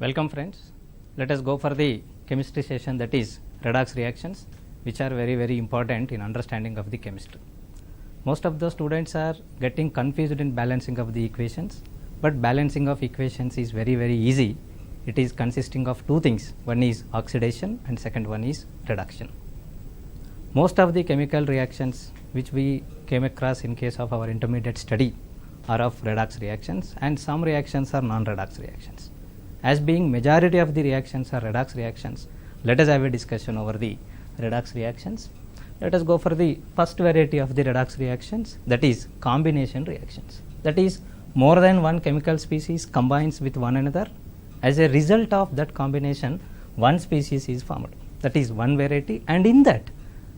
Welcome friends, let us go for the chemistry session, that is redox reactions, which are very important in understanding of the chemistry. Most of the students are getting confused in balancing of the equations, but balancing of equations is very easy. It is consisting of two things, one is oxidation and second one is reduction. Most of the chemical reactions which we came across in case of our intermediate study are of redox reactions, and some reactions are non-redox reactions. As being majority of the reactions are redox reactions, let us have a discussion over the redox reactions. Let us go for the first variety of the redox reactions, that is combination reactions. That is, more than one chemical species combines with one another. As a result of that combination, one species is formed. That is one variety, and in that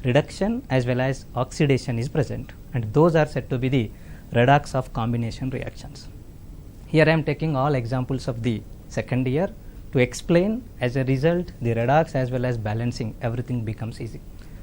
reduction as well as oxidation is present, and those are said to be the redox of combination reactions. Here I am taking all examples of the second year to explain. As a result, the redox as well as balancing, everything becomes easy.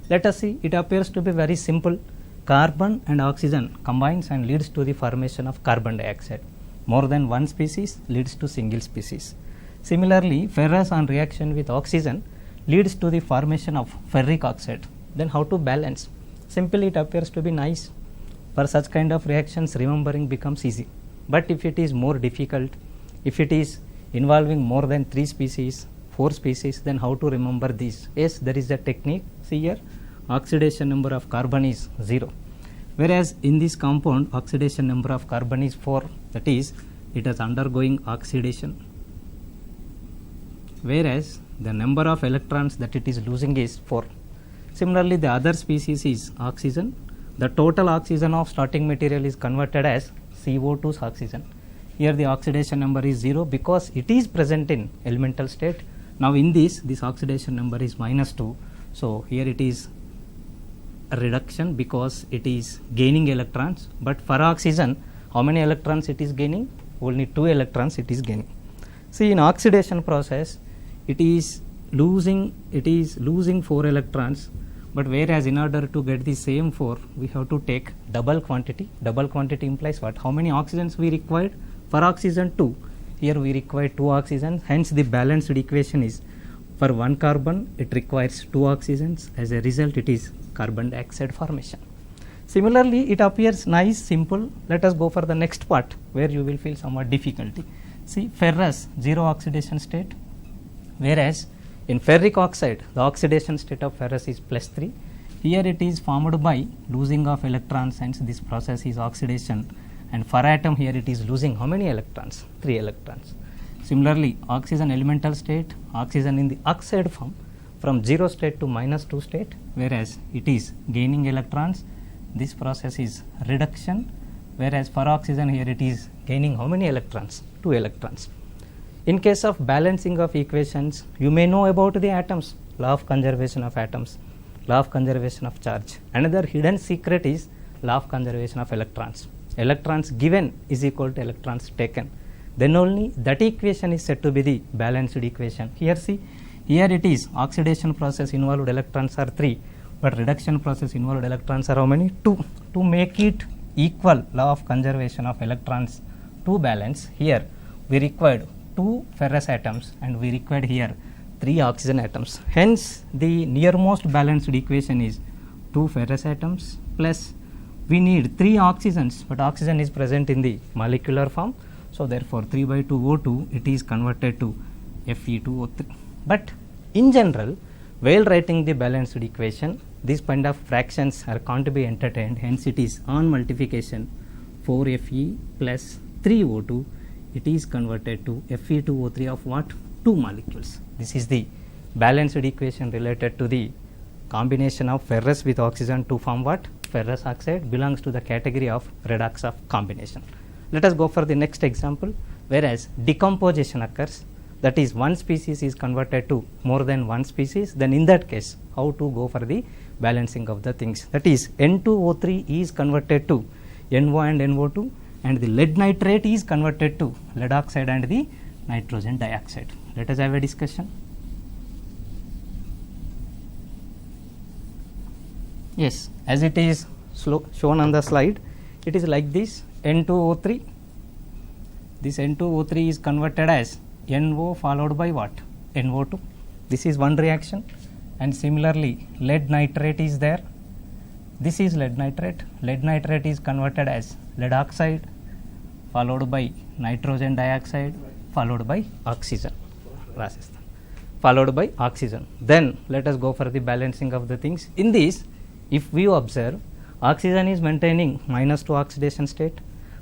Let us see, it appears to be very simple. Carbon and oxygen combines and leads to the formation of carbon dioxide. More than one species leads to single species. Similarly, ferrous on reaction with oxygen leads to the formation of ferric oxide. Then how to balance? Simply, it appears to be nice. For such kind of reactions, remembering becomes easy. But if it is more difficult, if it is involving more than 3 species, 4 species, then how to remember these? Yes, there is a technique. See here, oxidation number of carbon is 0. Whereas in this compound, oxidation number of carbon is 4. That is, it is undergoing oxidation. Whereas the number of electrons that it is losing is 4. Similarly, the other species is oxygen. The total oxygen of starting material is converted as CO2's oxygen. Here the oxidation number is 0 because it is present in elemental state. Now in this oxidation number is -2. So here it is a reduction because it is gaining electrons. But for oxygen, how many electrons it is gaining? Only 2 electrons it is gaining. See, in oxidation process, it is losing 4 electrons. But whereas in order to get the same 4, we have to take double quantity. Double quantity implies what? How many oxygens we required? For oxygen 2. Here we require 2 oxygens. Hence the balanced equation is, for 1 carbon it requires 2 oxygens. As a result, it is carbon dioxide formation. Similarly, it appears nice, simple. Let us go for the next part where you will feel somewhat difficulty. See, ferrous, 0 oxidation state. Whereas in ferric oxide, the oxidation state of ferrous is +3. Here it is formed by losing of electrons, hence this process is oxidation. And for atom, here it is losing how many electrons? 3 electrons. Similarly, oxygen elemental state, oxygen in the oxide form from 0 state to -2 state, whereas it is gaining electrons. This process is reduction, whereas for oxygen here it is gaining how many electrons? 2 electrons. In case of balancing of equations, you may know about the atoms, law of conservation of atoms, law of conservation of charge. Another hidden secret is law of conservation of electrons. Electrons given is equal to electrons taken. Then only that equation is said to be the balanced equation. Here see, here it is oxidation process involved electrons are 3, but reduction process involved electrons are how many? 2. To make it equal, law of conservation of electrons to balance, here we required 2 ferrous atoms and we required here 3 oxygen atoms. Hence the nearmost balanced equation is 2 ferrous atoms plus we need 3 oxygens, but oxygen is present in the molecular form. So therefore 3/2 O2, it is converted to Fe2O3. But in general, while writing the balanced equation, these kind of fractions are can't be entertained. Hence it is on multiplication 4Fe plus 3O2, it is converted to Fe2O3 of what? 2 molecules. This is the balanced equation related to the combination of ferrous with oxygen to form what? Ferrous oxide, belongs to the category of redox of combination. Let us go for the next example. Whereas decomposition occurs, that is one species is converted to more than one species, then in that case, how to go for the balancing of the things? That is N2O3 is converted to NO and NO2, and the lead nitrate is converted to lead oxide and the nitrogen dioxide. Let us have a discussion. Yes, as it is shown on the slide, it is like this. N2O3, this N2O3 is converted as NO followed by what? NO2. This is one reaction. And similarly, lead nitrate is there. This is lead nitrate. Lead nitrate is converted as lead oxide followed by nitrogen dioxide followed by oxygen. Followed by oxygen. Then let us go for the balancing of the things. In this, if we observe, oxygen is maintaining -2 oxidation state.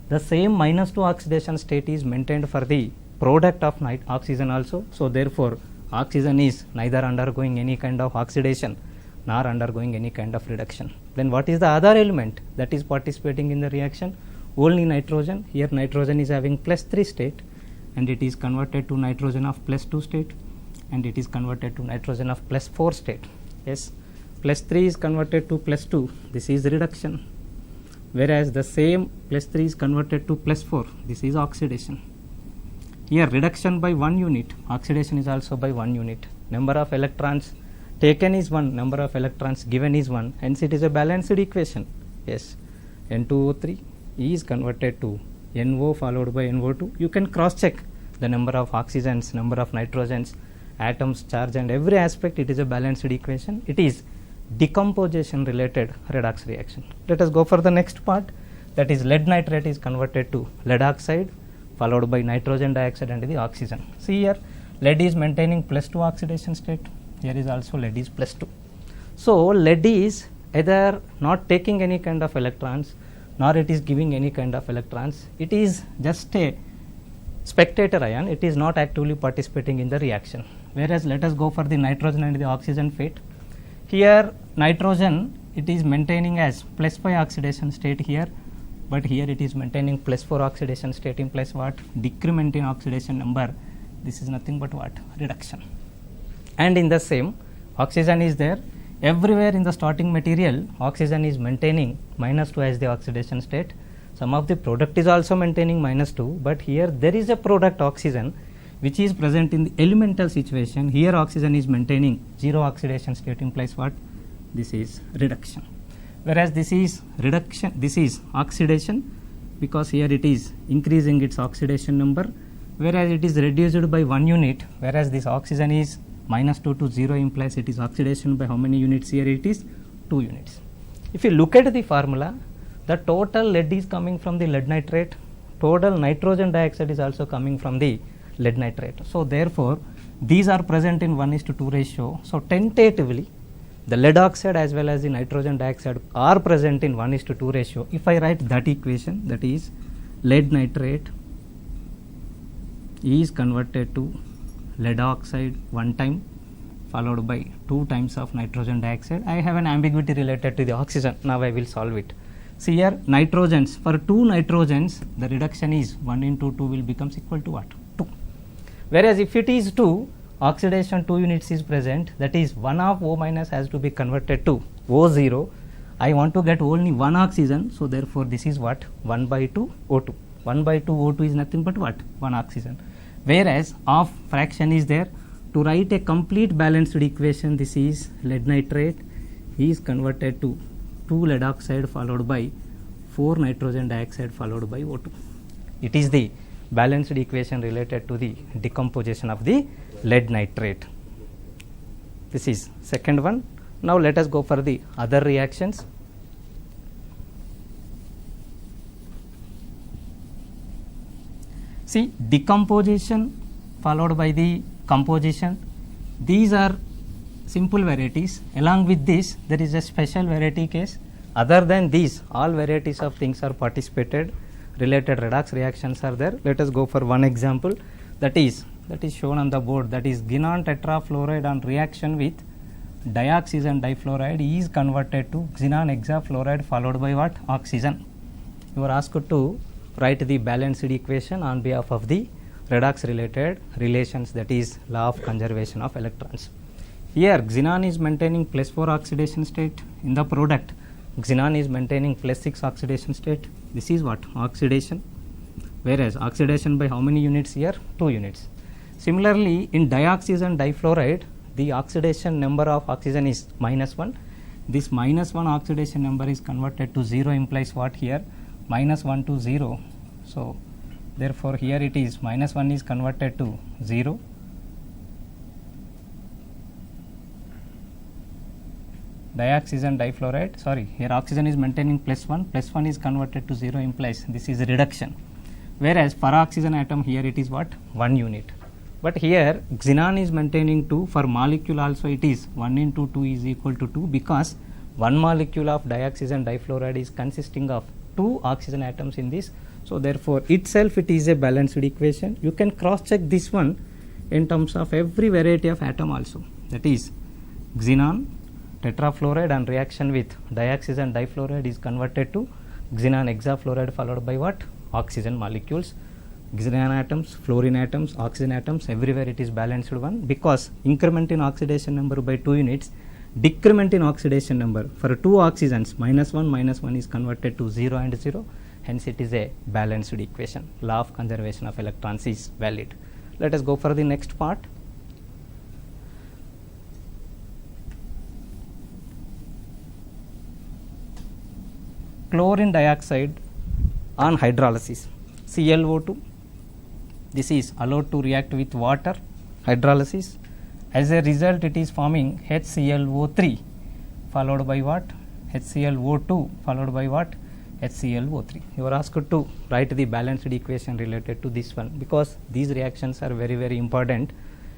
The same -2 oxidation state is maintained for the product of oxygen also. So therefore, oxygen is neither undergoing any kind of oxidation nor undergoing any kind of reduction. Then what is the other element that is participating in the reaction? Only nitrogen. Here nitrogen is having +3 state, and it is converted to nitrogen of +2 state, and it is converted to nitrogen of +4 state. Yes, +3 is converted to +2. This is reduction. Whereas the same +3 is converted to +4. This is oxidation. Here reduction by 1 unit, oxidation is also by 1 unit. Number of electrons taken is 1, number of electrons given is 1, hence it is a balanced equation. Yes, N2O3 is converted to NO followed by NO2. You can cross check the number of oxygens, number of nitrogens, atoms, charge, and every aspect. It is a balanced equation. It is decomposition related redox reaction. Let us go for the next part, that is lead nitrate is converted to lead oxide followed by nitrogen dioxide and the oxygen. See here, lead is maintaining +2 oxidation state. Here is also lead is +2. So lead is either not taking any kind of electrons nor it is giving any kind of electrons. It is just a spectator ion. It is not actively participating in the reaction. Whereas let us go for the nitrogen and the oxygen fate. Here nitrogen, it is maintaining as +5 oxidation state here, but here it is maintaining +4 oxidation state, implies what? Decrement in oxidation number. This is nothing but what? Reduction. And in the same, oxygen is there. Everywhere in the starting material, oxygen is maintaining -2 as the oxidation state. Some of the product is also maintaining -2, but here there is a product oxygen which is present in the elemental situation. Here oxygen is maintaining 0 oxidation state, implies what? This is reduction. Whereas this is reduction, this is oxidation, because here it is increasing its oxidation number, whereas it is reduced by 1 unit, whereas this oxygen is -2 to 0, implies it is oxidation by how many units? Here it is 2 units. If you look at the formula, the total lead is coming from the lead nitrate, total nitrogen dioxide is also coming from the lead nitrate. So therefore, these are present in 1:2 ratio. So tentatively, the lead oxide as well as the nitrogen dioxide are present in 1:2 ratio. If I write that equation, that is lead nitrate is converted to lead oxide 1 time followed by 2 times of nitrogen dioxide. I have an ambiguity related to the oxygen. Now I will solve it. See here, nitrogens, for 2 nitrogens, the reduction is 1 into 2 will becomes equal to what? 2. Whereas if it is 2, oxidation 2 units is present, that is 1 of O minus has to be converted to O0. I want to get only 1 oxygen, so therefore this is what? 1 by 2 O2. 1 by 2 O2 is nothing but what? 1 oxygen. Whereas of fraction is there. To write a complete balanced equation, this is lead nitrate is converted to 2 lead oxide followed by 4 nitrogen dioxide followed by O2. It is the balanced equation related to the decomposition of the lead nitrate. This is second one. Now let us go for the other reactions. See, decomposition followed by the composition. These are simple varieties. Along with this, there is a special variety case. Other than these, all varieties of things are participated. Related redox reactions are there. Let us go for one example. That is shown on the board. That is xenon tetrafluoride on reaction with dioxygen difluoride is converted to xenon hexafluoride followed by what? Oxygen. You are asked to write the balanced equation on behalf of the redox related relations, that is law of conservation of electrons. Here xenon is maintaining +4 oxidation state. In the product, xenon is maintaining +6 oxidation state. This is what? Oxidation. Whereas oxidation by how many units here? 2 units. Similarly, in dioxygen difluoride, the oxidation number of oxygen is -1. This -1 oxidation number is converted to 0, implies what here? -1 to 0. So Therefore, here it is minus 1 is converted to 0. Dioxygen difluoride, sorry, here oxygen is maintaining plus 1 is converted to 0 implies this is reduction. Whereas for oxygen atom here it is what? 1 unit. But here xenon is maintaining 2, for molecule also it is 1 into 2 is equal to 2 because 1 molecule of dioxygen difluoride is consisting of 2 oxygen atoms in this. So, therefore, itself it is a balanced equation. You can cross check this one in terms of every variety of atom also, that is xenon tetrafluoride and reaction with dioxygen difluoride is converted to xenon hexafluoride followed by what? Oxygen molecules. Xenon atoms, fluorine atoms, oxygen atoms, everywhere it is balanced one because increment in oxidation number by 2 units, decrement in oxidation number for 2 oxygens minus 1 is converted to 0 and 0, hence it is a balanced equation. Law of conservation of electrons is valid. Let us go for the next part. Chlorine dioxide on hydrolysis, ClO2, this is allowed to react with water, hydrolysis. As a result, it is forming HClO3 followed by what? HClO2 followed by what? HClO3. You are asked to write the balanced equation related to this one because these reactions are very, very important.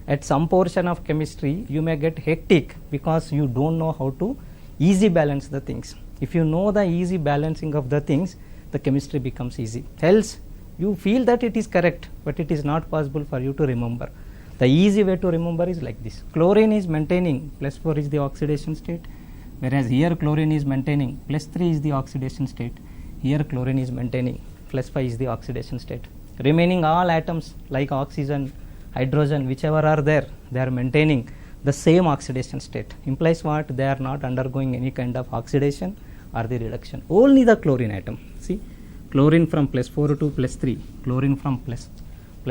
At some portion of chemistry, you may get hectic because you don't know how to easy balance the things. If you know the easy balancing of the things, the chemistry becomes easy. Else, you feel that it is correct, but it is not possible for you to remember. The easy way to remember is like this. Chlorine is maintaining plus 4 is the oxidation state, whereas here chlorine is maintaining plus 3 is the oxidation state. Here chlorine is maintaining plus 5 is the oxidation state. Remaining all atoms like oxygen, hydrogen, whichever are there, they are maintaining the same oxidation state. Implies what? They are not undergoing any kind of oxidation or the reduction. Only the chlorine atom. See, chlorine from plus 4 to plus 3, chlorine from plus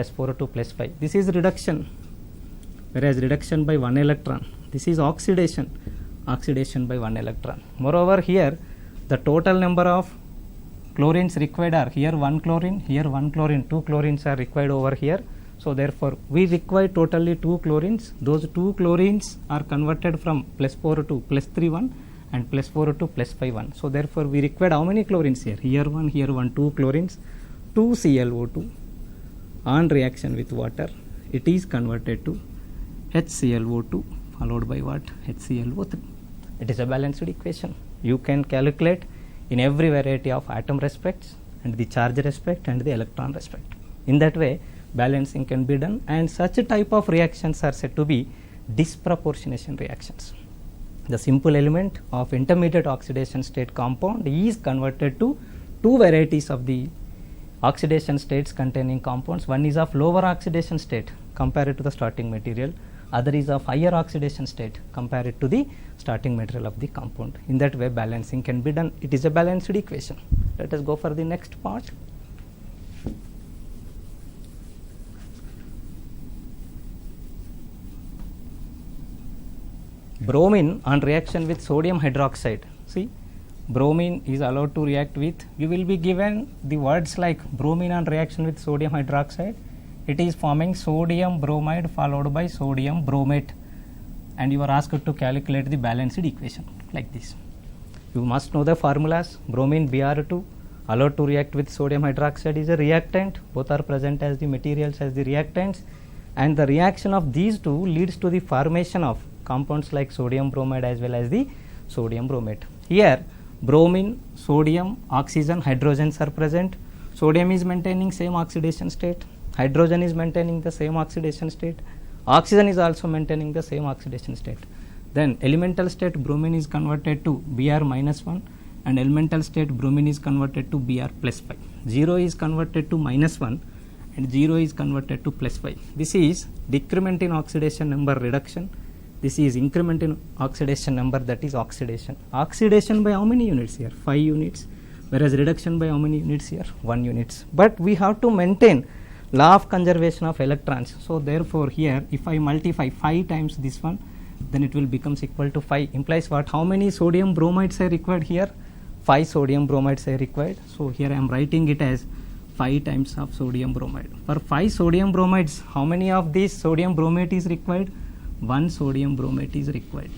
4 to plus 5. This is reduction, whereas reduction by 1 electron. This is oxidation, oxidation by 1 electron. Moreover, here the total number of chlorines required are here 1 chlorine, here 1 chlorine, 2 chlorines are required over here. So, therefore, we require totally 2 chlorines. Those 2 chlorines are converted from plus 4 to plus 3 1 and plus 4 to plus 5 1. So, therefore, we required how many chlorines here? Here 1, 2 chlorines, 2 ClO2 on reaction with water. It is converted to HClO2 followed by what? HClO3. It is a balanced equation. You can calculate in every variety of atom respects and the charge respect and the electron respect. In that way, balancing can be done, and such a type of reactions are said to be disproportionation reactions. The simple element of intermediate oxidation state compound is converted to 2 varieties of the oxidation states containing compounds. One is of lower oxidation state compared to the starting material, other is of higher oxidation state compared to the starting material of the compound. In that way, balancing can be done. It is a balanced equation. Let us go for the next part. Bromine on reaction with sodium hydroxide. See, bromine is allowed to react with, you will be given the words like bromine on reaction with sodium hydroxide. It is forming sodium bromide followed by sodium bromate, and you are asked to calculate the balanced equation like this. You must know the formulas. Bromine Br2 allowed to react with sodium hydroxide is a reactant. Both are present as the materials as the reactants, and the reaction of these two leads to the formation of compounds like sodium bromide as well as the sodium bromate. Here bromine, sodium, oxygen, hydrogens are present. Sodium is maintaining same oxidation state, hydrogen is maintaining the same oxidation state, oxygen is also maintaining the same oxidation state. Then elemental state bromine is converted to Br minus 1 and elemental state bromine is converted to Br plus 5. 0 is converted to minus 1 and 0 is converted to plus 5. This is decrement in oxidation number reduction. This is increment in oxidation number, that is oxidation. Oxidation by how many units here? 5 units. Whereas reduction by how many units here? 1 units. But we have to maintain law of conservation of electrons. So, therefore, here if I multiply 5 times this one, then it will becomes equal to 5. Implies what? How many sodium bromides are required here? 5 sodium bromides are required. So, here I am writing it as 5 times of sodium bromide. For 5 sodium bromides, how many of these sodium bromate is required? 1 sodium bromate is required.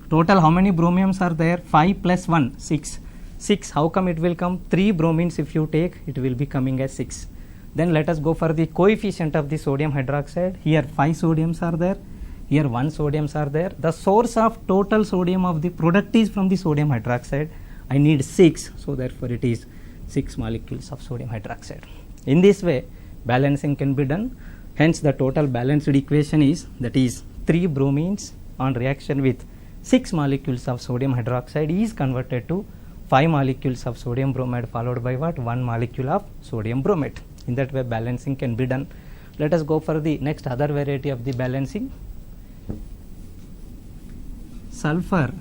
Total how many bromiums are there? 5 plus 1, 6. 6, how come it will come? 3 bromines if you take, it will be coming as 6. Then let us go for the coefficient of the sodium hydroxide. Here 5 sodiums are there, here 1 sodiums are there. The source of total sodium of the product is from the sodium hydroxide. I need 6, so therefore it is 6 molecules of sodium hydroxide. In this way, balancing can be done. Hence, the total balanced equation is, that is 3 bromines on reaction with 6 molecules of sodium hydroxide is converted to 5 molecules of sodium bromide followed by what? 1 molecule of sodium bromate. In that way, balancing can be done. Let us go for the next other variety of the balancing. Sulfur.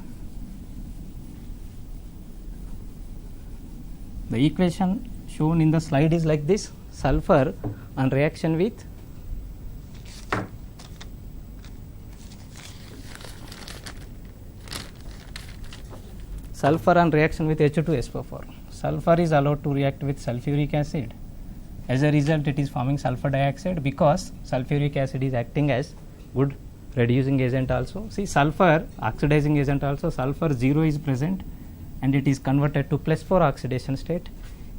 The equation shown in the slide is like this. Sulfur on reaction with H2SO4. Sulfur is allowed to react with sulfuric acid. As a result, it is forming sulfur dioxide because sulfuric acid is acting as good reducing agent also. See, sulfur oxidizing agent also, sulfur 0 is present and it is converted to +4 oxidation state.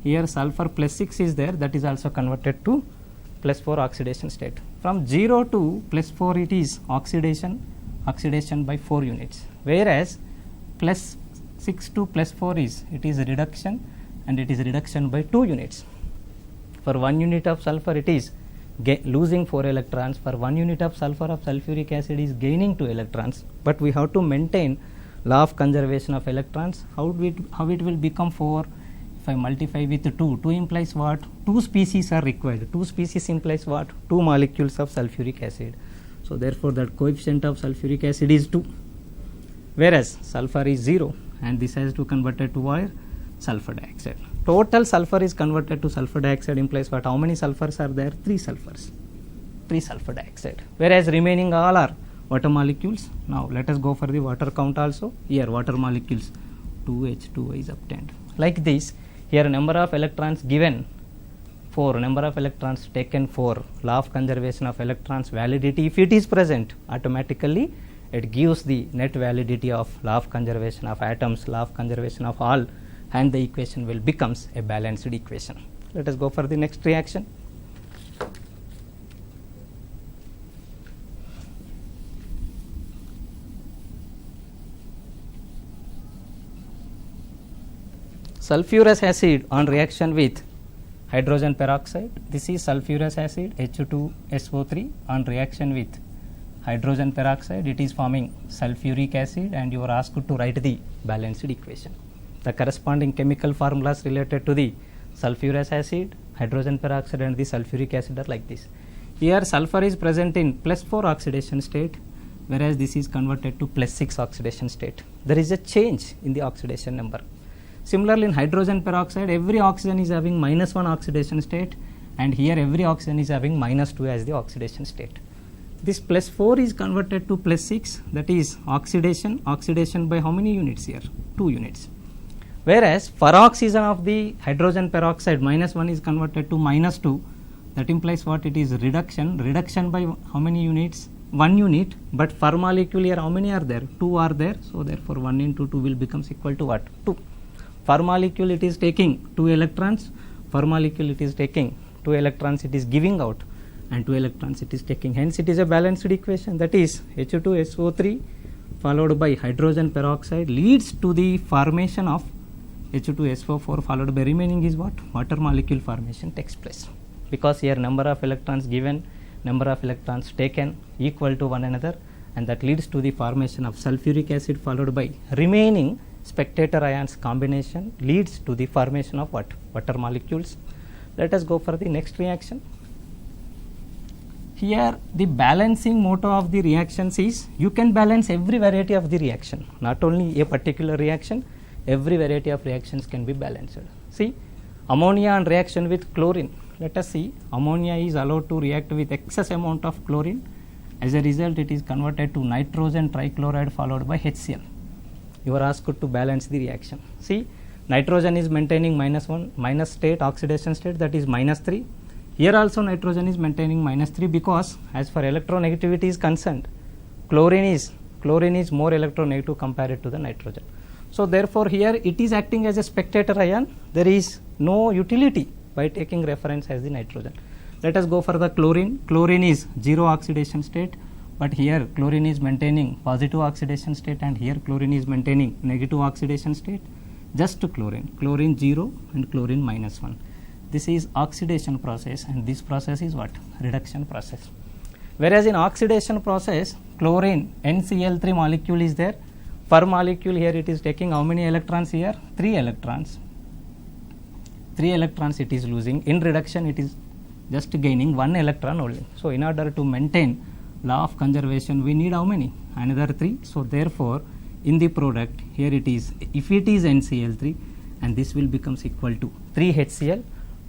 Here sulfur +6 is there, that is also converted to +4 oxidation state. From 0 to +4 it is oxidation by 4 units, whereas +6 to +4 is, it is reduction and it is reduction by 2 units. For 1 unit of sulfur it is losing 4 electrons, for 1 unit of sulfur of sulfuric acid is gaining 2 electrons, but we have to maintain law of conservation of electrons. How it will become 4? If I multiply with 2, 2 implies what? 2 species are required. 2 species implies what? 2 molecules of sulfuric acid. So therefore that coefficient of sulfuric acid is 2, whereas sulfur is 0 and this has to convert it to what? Sulfur dioxide. Total sulfur is converted to sulfur dioxide implies what? How many sulfurs are there? 3 sulfurs. 3 sulfur dioxide. Whereas remaining all are water molecules. Now let us go for the water count also. Here water molecules 2H2O is obtained. Like this, here number of electrons given 4, number of electrons taken 4, law of conservation of electrons validity, if it is present, automatically it gives the net validity of law of conservation of atoms, law of conservation of all, and the equation will becomes a balanced equation. Let us go for the next reaction. Sulfurous acid on reaction with hydrogen peroxide. This is sulfurous acid H2SO3 on reaction with hydrogen peroxide. It is forming sulfuric acid and you are asked to write the balanced equation. The corresponding chemical formulas related to the sulfurous acid, hydrogen peroxide and the sulfuric acid are like this. Here sulfur is present in +4 oxidation state, whereas this is converted to +6 oxidation state. There is a change in the oxidation number. Similarly, in hydrogen peroxide, every oxygen is having -1 oxidation state, and here every oxygen is having -2 as the oxidation state. This +4 is converted to +6, that is oxidation by how many units here? 2 units. Whereas for oxygen of the hydrogen peroxide, -1 is converted to -2, that implies what? It is reduction by how many units? 1 unit, but for molecule here how many are there? 2 are there, so therefore 1 into 2 will becomes equal to what? 2. For molecule it is taking 2 electrons, for molecule it is taking 2 electrons, it is giving out, and 2 electrons it is taking. Hence it is a balanced equation, that is H2SO3 followed by hydrogen peroxide leads to the formation of H2SO4 followed by remaining is what? Water molecule formation takes place, because here number of electrons given, number of electrons taken equal to one another, and that leads to the formation of sulfuric acid followed by remaining spectator ions combination leads to the formation of what? Water molecules. Let us go for the next reaction. Here the balancing motto of the reactions is you can balance every variety of the reaction, not only a particular reaction, every variety of reactions can be balanced. See, ammonia on reaction with chlorine. Let us see, ammonia is allowed to react with excess amount of chlorine. As a result, it is converted to nitrogen trichloride followed by HCl. You are asked to balance the reaction. See, Nitrogen is maintaining -1 minus state, oxidation state, that is -3. Here also nitrogen is maintaining -3 because as far electronegativity is concerned, chlorine is more electronegative compared to the nitrogen. So therefore here it is acting as a spectator ion. There is no utility by taking reference as the nitrogen. Let us go for the chlorine. Chlorine is 0 oxidation state, but here chlorine is maintaining positive oxidation state and here chlorine is maintaining negative oxidation state. Just chlorine 0 and chlorine -1. This is oxidation process, and this process is what? Reduction process. Whereas in oxidation process, chlorine NCl3 molecule is there. Per molecule here it is taking how many electrons here? 3 electrons. 3 electrons it is losing. In reduction it is just gaining 1 electron only. So in order to maintain law of conservation, we need how many? Another 3. So therefore in the product here it is, if it is NCl3, and this will becomes equal to 3 HCl.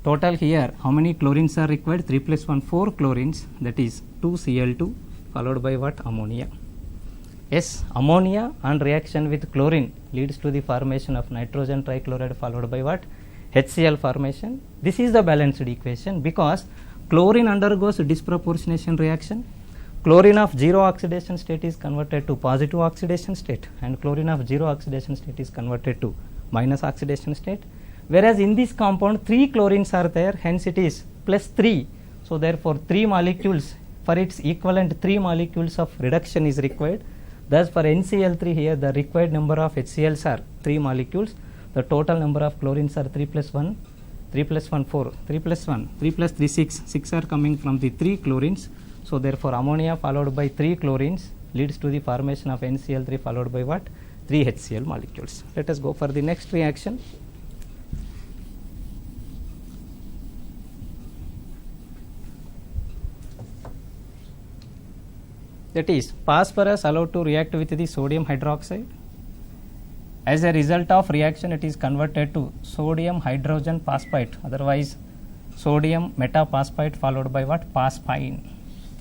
Total here how many chlorines are required? 3 plus 1 4 chlorines, that is 2 Cl2 followed by what? Ammonia. Yes, ammonia on reaction with chlorine leads to the formation of nitrogen trichloride followed by what? HCl formation. This is the balanced equation because chlorine undergoes disproportionation reaction. Chlorine of 0 oxidation state is converted to positive oxidation state, and chlorine of 0 oxidation state is converted to minus oxidation state. Whereas in this compound 3 chlorines are there, hence it is plus 3. So therefore 3 molecules, for its equivalent 3 molecules of reduction is required. Thus for NCl3 here the required number of HCl's are 3 molecules. The total number of chlorines are 3 plus 1, 3 plus 1 4, 3 plus 1, 3 plus 3 6, 6 are coming from the 3 chlorines. So therefore ammonia followed by 3 chlorines leads to the formation of NCl3 followed by what? 3 HCl molecules. Let us go for the next reaction. That is phosphorus allowed to react with the sodium hydroxide. As a result of reaction it is converted to sodium hydrogen phosphate, otherwise sodium metaphosphate followed by what? Phosphine.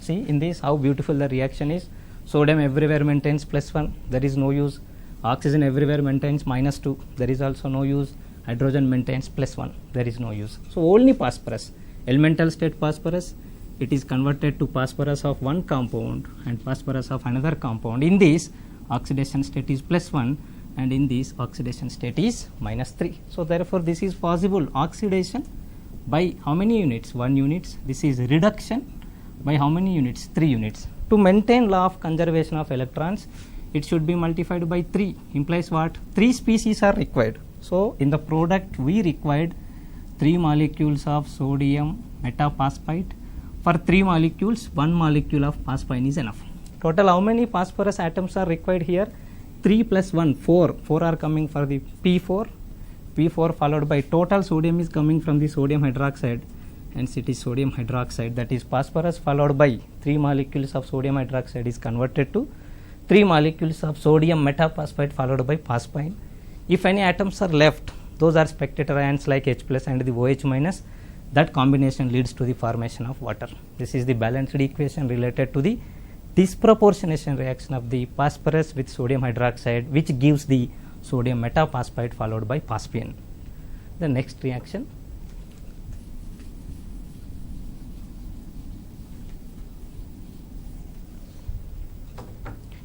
See in this how beautiful the reaction is. Sodium everywhere maintains +1, there is no use. Oxygen everywhere maintains -2, there is also no use. Hydrogen maintains +1, there is no use. So only phosphorus, elemental state phosphorus, it is converted to phosphorus of one compound and phosphorus of another compound. In this oxidation state is +1 and in this oxidation state is -3. So therefore this is possible oxidation by how many units? 1 units. This is reduction by how many units? 3 units. To maintain law of conservation of electrons, it should be multiplied by 3. Implies what? 3 species are required. So in the product we required 3 molecules of sodium metaphosphate. For 3 molecules, 1 molecule of phosphine is enough. Total how many phosphorus atoms are required here? 3 plus 1, 4. 4 are coming for the P4. P4 followed by total sodium is coming from the sodium hydroxide. Hence it is sodium hydroxide, that is phosphorus followed by 3 molecules of sodium hydroxide is converted to 3 molecules of sodium metaphosphate followed by phosphine. If any atoms are left, those are spectator ions like H plus and the OH minus. That combination leads to the formation of water. This is the balanced equation related to the disproportionation reaction of the phosphorus with sodium hydroxide, which gives the sodium metaphosphate followed by phosphine. The next reaction.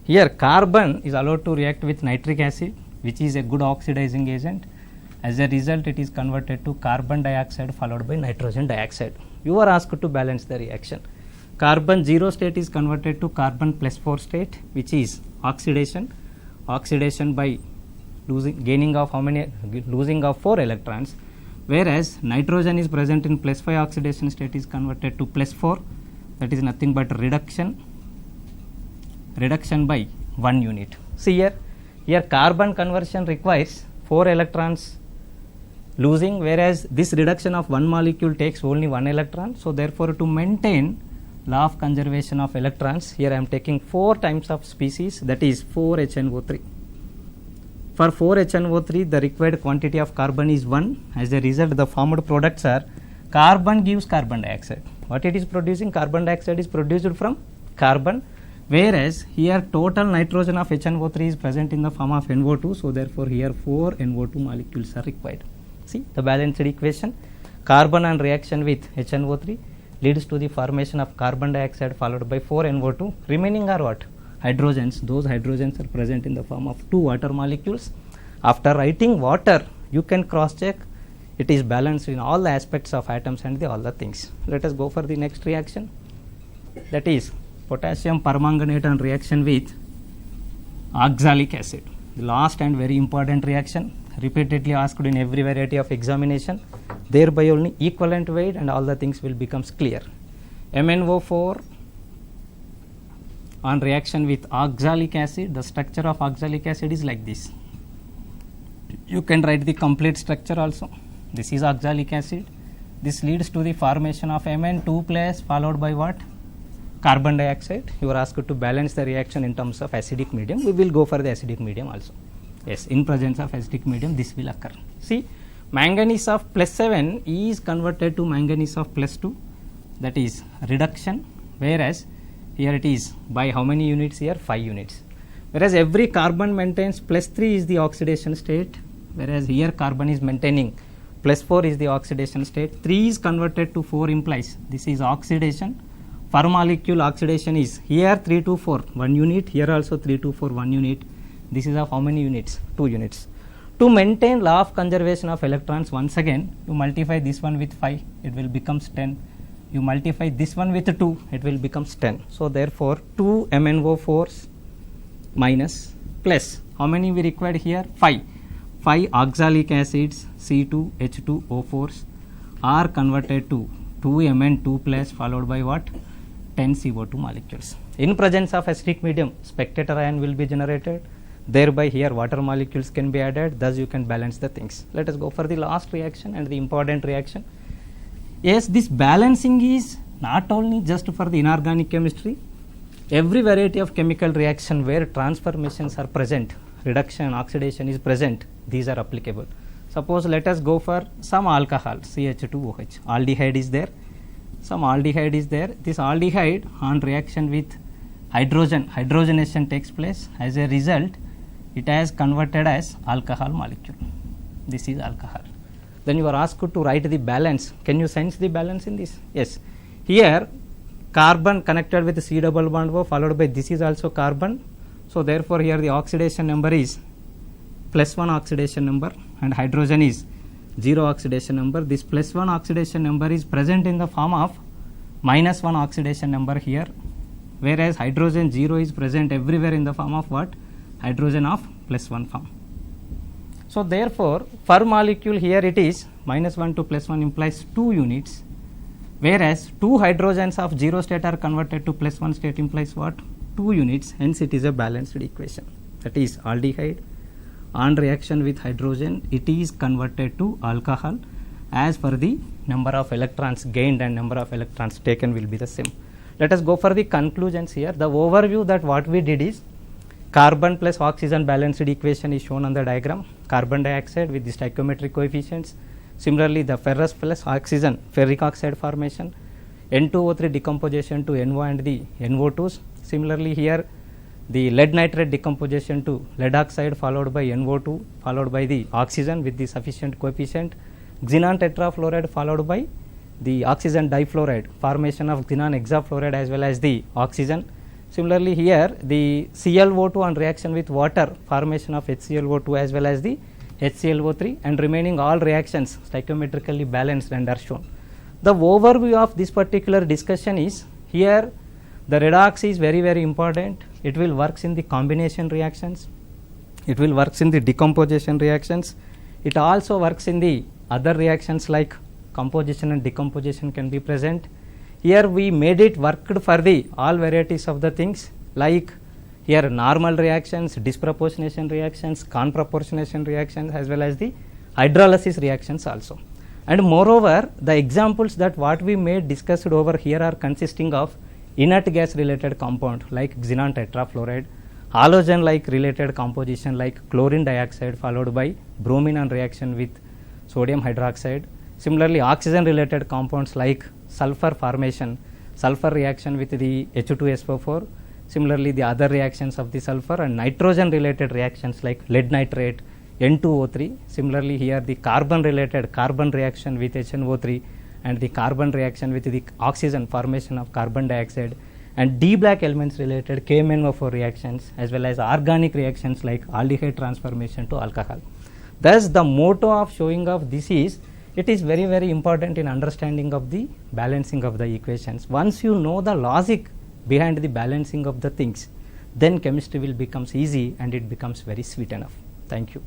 Here carbon is allowed to react with nitric acid, which is a good oxidizing agent. As a result, it is converted to carbon dioxide followed by nitrogen dioxide. You are asked to balance the reaction. Carbon 0 state is converted to carbon +4 state, which is oxidation. Oxidation by gaining of how many? Losing of 4 electrons. Whereas nitrogen is present in +5 oxidation state is converted to +4. That is nothing but reduction. Reduction by 1 unit. See here carbon conversion requires 4 electrons losing, whereas this reduction of 1 molecule takes only 1 electron. So therefore to maintain law of conservation of electrons, here I am taking 4 times of species, that is 4HNO3. For 4HNO3 the required quantity of carbon is 1. As a result the formed products are carbon gives carbon dioxide. What it is producing? Carbon dioxide is produced from carbon. Whereas here total nitrogen of HNO3 is present in the form of NO2, so therefore here 4 NO2 molecules are required. See the balanced equation, carbon on reaction with HNO3 leads to the formation of carbon dioxide followed by 4 NO2, remaining are what? Hydrogens. Those hydrogens are present in the form of 2 water molecules. After writing water, you can cross check it is balanced in all the aspects of atoms and all the things. Let us go for the next reaction, that is potassium permanganate on reaction with oxalic acid. The last and very important reaction, repeatedly asked in every variety of examination, thereby only equivalent weight and all the things will become clear. MnO4 on reaction with oxalic acid, the structure of oxalic acid is like this. You can write the complete structure also. This is oxalic acid. This leads to the formation of Mn2 plus followed by what? Carbon dioxide. You are asked to balance the reaction in terms of acidic medium. We will go for the acidic medium also. Yes, in presence of acidic medium this will occur. See, manganese of +7 is converted to manganese of +2, that is reduction, whereas here it is by how many units here? 5 units. Whereas every carbon maintains +3 is the oxidation state, whereas here carbon is maintaining +4 is the oxidation state. 3 is converted to 4 implies this is oxidation. Per molecule oxidation is here 3 to 4 1 unit, here also 3 to 4 1 unit. This is of how many units? 2 units. To maintain law of conservation of electrons, once again you multiply this one with 5, it will becomes 10. You multiply this one with 2, it will becomes 10. So therefore 2 MnO4s minus plus how many we required here? 5. 5 oxalic acids C2H2O4s are converted to 2Mn2 plus followed by what? 10 CO2 molecules. In presence of acidic medium, spectator ion will be generated. Thereby here water molecules can be added, thus you can balance the things. Let us go for the last reaction and the important reaction. Yes, this balancing is not only just for the inorganic chemistry, every variety of chemical reaction where transformations are present, reduction, oxidation is present, these are applicable. Suppose let us go for some alcohol, CH2OH, aldehyde is there, some aldehyde is there. This aldehyde on reaction with hydrogen, hydrogenation takes place. As a result, it has converted as alcohol molecule. This is alcohol. Then you are asked to write the balance. Can you sense the balance in this? Yes. Here carbon connected with C double bond O followed by this is also carbon. So therefore here the oxidation number is +1 oxidation number and hydrogen is 0 oxidation number. This +1 oxidation number is present in the form of -1 oxidation number here, whereas hydrogen 0 is present everywhere in the form of what? Hydrogen of +1 form. So therefore per molecule here it is -1 to +1 implies 2 units, whereas 2 hydrogens of 0 state are converted to +1 state implies what? 2 units. Hence it is a balanced equation. That is aldehyde on reaction with hydrogen, it is converted to alcohol as per the number of electrons gained and number of electrons taken will be the same. Let us go for the conclusions here. The overview that what we did is carbon plus oxygen balanced equation is shown on the diagram. Carbon dioxide with the stoichiometric coefficients. Similarly, the ferrous plus oxygen, ferric oxide formation, N2O3 decomposition to NO and the NO2s. Similarly, here the lead nitrate decomposition to lead oxide followed by NO2 followed by the oxygen with the sufficient coefficient, xenon tetrafluoride followed by the oxygen difluoride, formation of xenon hexafluoride as well as the oxygen. Similarly, here the ClO2 on reaction with water, formation of HClO2 as well as the HClO3, and remaining all reactions stoichiometrically balanced and are shown. The overview of this particular discussion is here the redox is very important. It will works in the combination reactions, it will works in the decomposition reactions, it also works in the other reactions like composition and decomposition can be present. Here we made it worked for the all varieties of the things like here normal reactions, disproportionation reactions, conproportionation reactions as well as the hydrolysis reactions also. And moreover, the examples that what we made discussed over here are consisting of inert gas related compound like xenon tetrafluoride, halogen like related composition like chlorine dioxide followed by bromine on reaction with sodium hydroxide. Similarly, oxygen related compounds like sulfur formation, sulfur reaction with the H2SO4, Similarly, the other reactions of the sulfur and nitrogen related reactions like lead nitrate, N2O3. Similarly, here the carbon related carbon reaction with HNO3 and the carbon reaction with the oxygen formation of carbon dioxide, and D black elements related KMnO4 reactions, as well as organic reactions like aldehyde transformation to alcohol. Thus, the motto of showing of this is, it is very, very important in understanding of the balancing of the equations. Once you know the logic behind the balancing of the things, then chemistry will becomes easy and it becomes very sweet enough. Thank you.